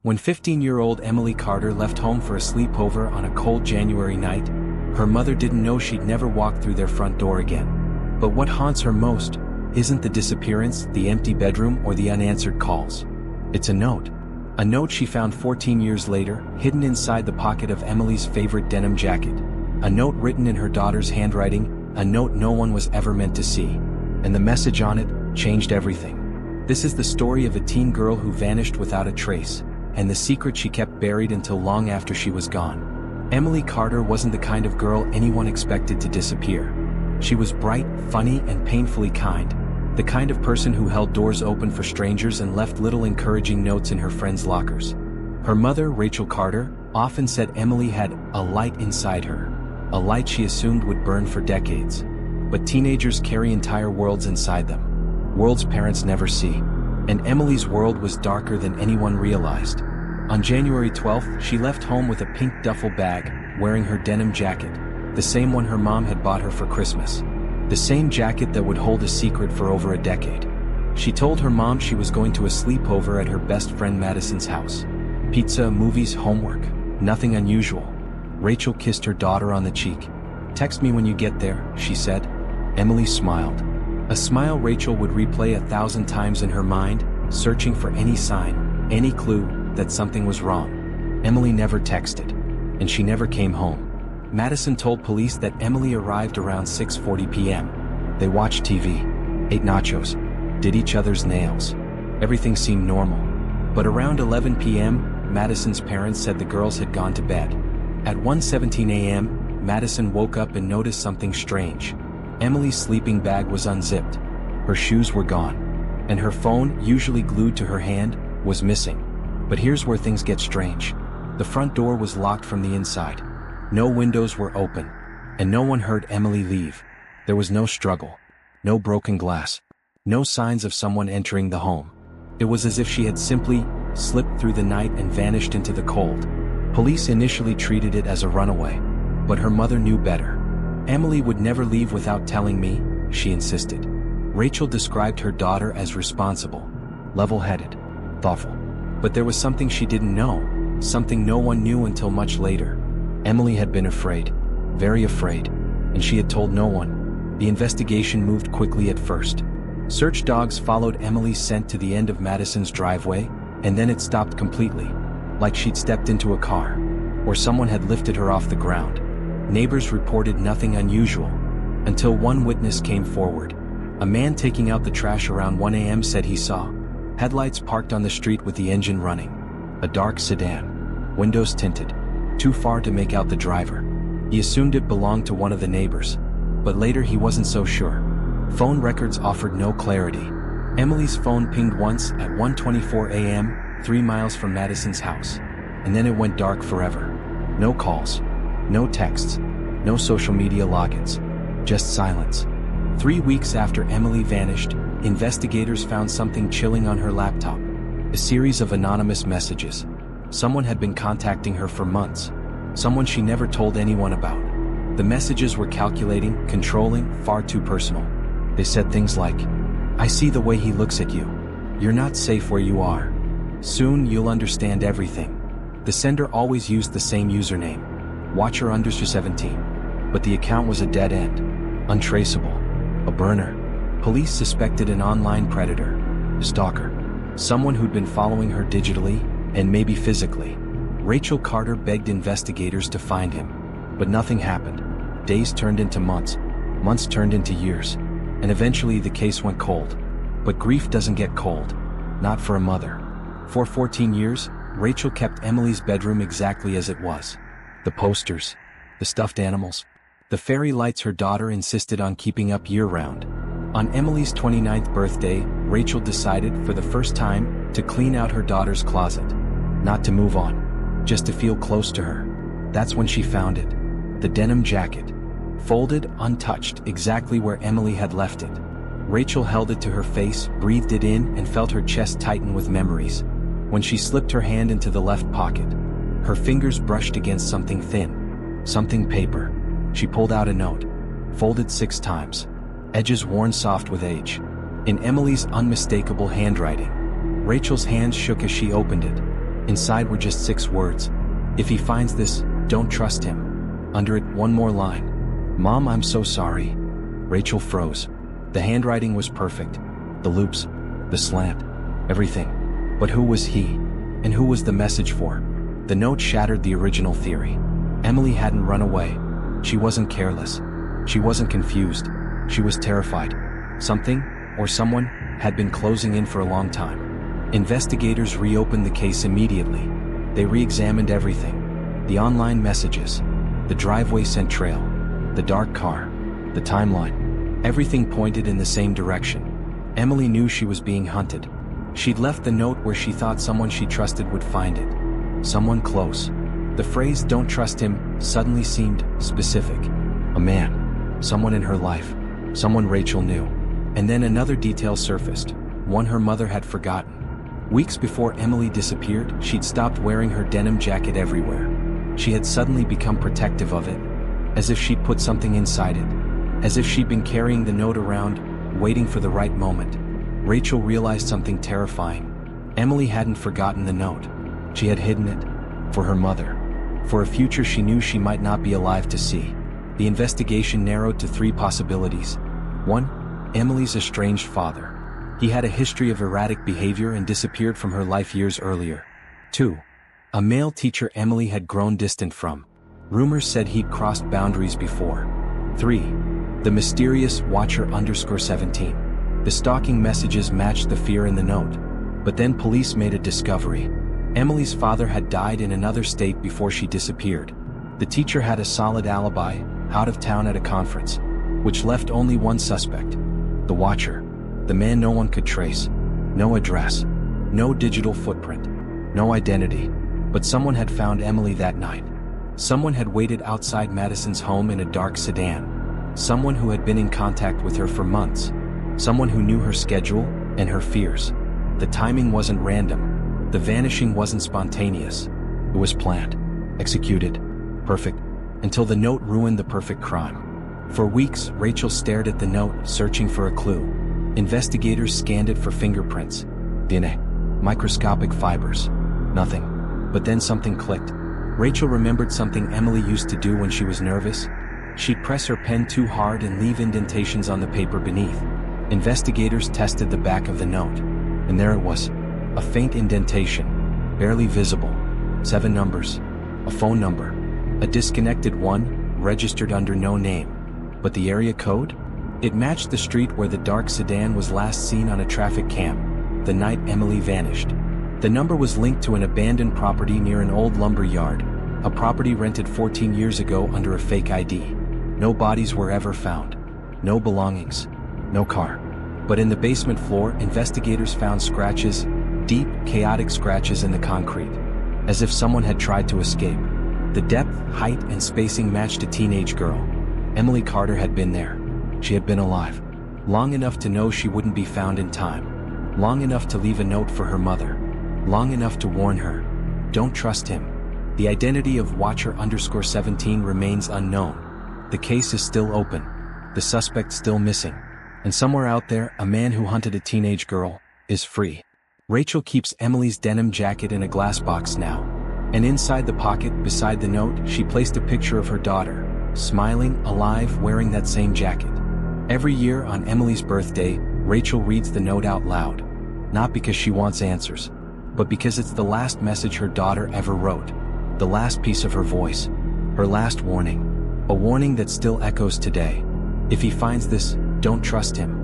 When 15-year-old Emily Carter left home for a sleepover on a cold January night, her mother didn't know she'd never walk through their front door again. But what haunts her most isn't the disappearance, the empty bedroom, or the unanswered calls. It's a note. A note she found 14 years later, hidden inside the pocket of Emily's favorite denim jacket. A note written in her daughter's handwriting, a note no one was ever meant to see. And the message on it changed everything. This is the story of a teen girl who vanished without a trace, and the secret she kept buried until long after she was gone. Emily Carter wasn't the kind of girl anyone expected to disappear. She was bright, funny, and painfully kind. The kind of person who held doors open for strangers and left little encouraging notes in her friends' lockers. Her mother, Rachel Carter, often said Emily had a light inside her, a light she assumed would burn for decades. But teenagers carry entire worlds inside them, worlds parents never see. And Emily's world was darker than anyone realized. On January 12th, she left home with a pink duffel bag, wearing her denim jacket, the same one her mom had bought her for Christmas. The same jacket that would hold a secret for over a decade. She told her mom she was going to a sleepover at her best friend Madison's house. Pizza, movies, homework, nothing unusual. Rachel kissed her daughter on the cheek. "Text me when you get there," she said. Emily smiled. A smile Rachel would replay 1,000 times in her mind, searching for any sign, any clue, that something was wrong. Emily never texted. And she never came home. Madison told police that Emily arrived around 6:40 p.m. They watched TV, ate nachos, did each other's nails. Everything seemed normal. But around 11 p.m., Madison's parents said the girls had gone to bed. At 1:17 a.m., Madison woke up and noticed something strange. Emily's sleeping bag was unzipped. Her shoes were gone. And her phone, usually glued to her hand, was missing. But here's where things get strange. The front door was locked from the inside. No windows were open. And no one heard Emily leave. There was no struggle. No broken glass. No signs of someone entering the home. It was as if she had simply slipped through the night and vanished into the cold. Police initially treated it as a runaway. But her mother knew better. "Emily would never leave without telling me," she insisted. Rachel described her daughter as responsible, level-headed, thoughtful. But there was something she didn't know, something no one knew until much later. Emily had been afraid, very afraid, and she had told no one. The investigation moved quickly at first. Search dogs followed Emily's scent to the end of Madison's driveway, and then it stopped completely, like she'd stepped into a car, or someone had lifted her off the ground. Neighbors reported nothing unusual, until one witness came forward. A man taking out the trash around 1 a.m. said he saw headlights parked on the street with the engine running. A dark sedan, windows tinted, too far to make out the driver. He assumed it belonged to one of the neighbors, but later he wasn't so sure. Phone records offered no clarity. Emily's phone pinged once at 1:24 a.m., 3 miles from Madison's house, and then it went dark forever. No calls. No texts, no social media logins, just silence. 3 weeks after Emily vanished, investigators found something chilling on her laptop. A series of anonymous messages. Someone had been contacting her for months. Someone she never told anyone about. The messages were calculating, controlling, far too personal. They said things like, "I see the way he looks at you. You're not safe where you are. Soon you'll understand everything." The sender always used the same username. Watcher under 17. But the account was a dead end. Untraceable. A burner. Police suspected an online predator. A stalker. Someone who'd been following her digitally, and maybe physically. Rachel Carter begged investigators to find him. But nothing happened. Days turned into months. Months turned into years. And eventually the case went cold. But grief doesn't get cold. Not for a mother. For 14 years, Rachel kept Emily's bedroom exactly as it was. The posters, the stuffed animals, the fairy lights her daughter insisted on keeping up year-round. On Emily's 29th birthday, Rachel decided, for the first time, to clean out her daughter's closet. Not to move on, just to feel close to her. That's when she found it. The denim jacket. Folded, untouched, exactly where Emily had left it. Rachel held it to her face, breathed it in, and felt her chest tighten with memories. When she slipped her hand into the left pocket, her fingers brushed against something thin, something paper. She pulled out a note, folded 6 times, edges worn soft with age. In Emily's unmistakable handwriting. Rachel's hands shook as she opened it. Inside were just 6 words. If he finds this, don't trust him. Under it, one more line. Mom, I'm so sorry. Rachel froze. The handwriting was perfect. The loops, the slant, everything. But who was he? And who was the message for? The note shattered the original theory. Emily hadn't run away. She wasn't careless. She wasn't confused. She was terrified. Something, or someone, had been closing in for a long time. Investigators reopened the case immediately. They re-examined everything. The online messages, the driveway scent trail, the dark car, the timeline. Everything pointed in the same direction. Emily knew she was being hunted. She'd left the note where she thought someone she trusted would find it. Someone close. The phrase, don't trust him, suddenly seemed specific. A man. Someone in her life. Someone Rachel knew. And then another detail surfaced. One her mother had forgotten. Weeks before Emily disappeared, she'd stopped wearing her denim jacket everywhere. She had suddenly become protective of it. As if she'd put something inside it. As if she'd been carrying the note around, waiting for the right moment. Rachel realized something terrifying. Emily hadn't forgotten the note. She had hidden it. For her mother. For a future she knew she might not be alive to see. The investigation narrowed to 3 possibilities. 1. Emily's estranged father. He had a history of erratic behavior and disappeared from her life years earlier. 2. A male teacher Emily had grown distant from. Rumors said he'd crossed boundaries before. 3. The mysterious Watcher_17. The stalking messages matched the fear in the note. But then police made a discovery. Emily's father had died in another state before she disappeared. The teacher had a solid alibi, out of town at a conference, which left only one suspect. The Watcher. The man no one could trace. No address. No digital footprint. No identity. But someone had found Emily that night. Someone had waited outside Madison's home in a dark sedan. Someone who had been in contact with her for months. Someone who knew her schedule and her fears. The timing wasn't random. The vanishing wasn't spontaneous. It was planned. Executed. Perfect. Until the note ruined the perfect crime. For weeks, Rachel stared at the note, searching for a clue. Investigators scanned it for fingerprints, DNA, microscopic fibers. Nothing. But then something clicked. Rachel remembered something Emily used to do when she was nervous. She'd press her pen too hard and leave indentations on the paper beneath. Investigators tested the back of the note. And there it was. A faint indentation. Barely visible. 7 numbers. A phone number. A disconnected one, registered under no name. But the area code? It matched the street where the dark sedan was last seen on a traffic cam, the night Emily vanished. The number was linked to an abandoned property near an old lumber yard, a property rented 14 years ago under a fake ID. No bodies were ever found. No belongings. No car. But in the basement floor, investigators found scratches, deep, chaotic scratches in the concrete, as if someone had tried to escape. The depth, height, and spacing matched a teenage girl. Emily Carter had been there. She had been alive. Long enough to know she wouldn't be found in time. Long enough to leave a note for her mother. Long enough to warn her. Don't trust him. The identity of Watcher_17 remains unknown. The case is still open. The suspect still missing. And somewhere out there, a man who hunted a teenage girl is free. Rachel keeps Emily's denim jacket in a glass box now. And inside the pocket, beside the note, she placed a picture of her daughter, smiling, alive, wearing that same jacket. Every year on Emily's birthday, Rachel reads the note out loud. Not because she wants answers, but because it's the last message her daughter ever wrote. The last piece of her voice. Her last warning. A warning that still echoes today. If he finds this, don't trust him.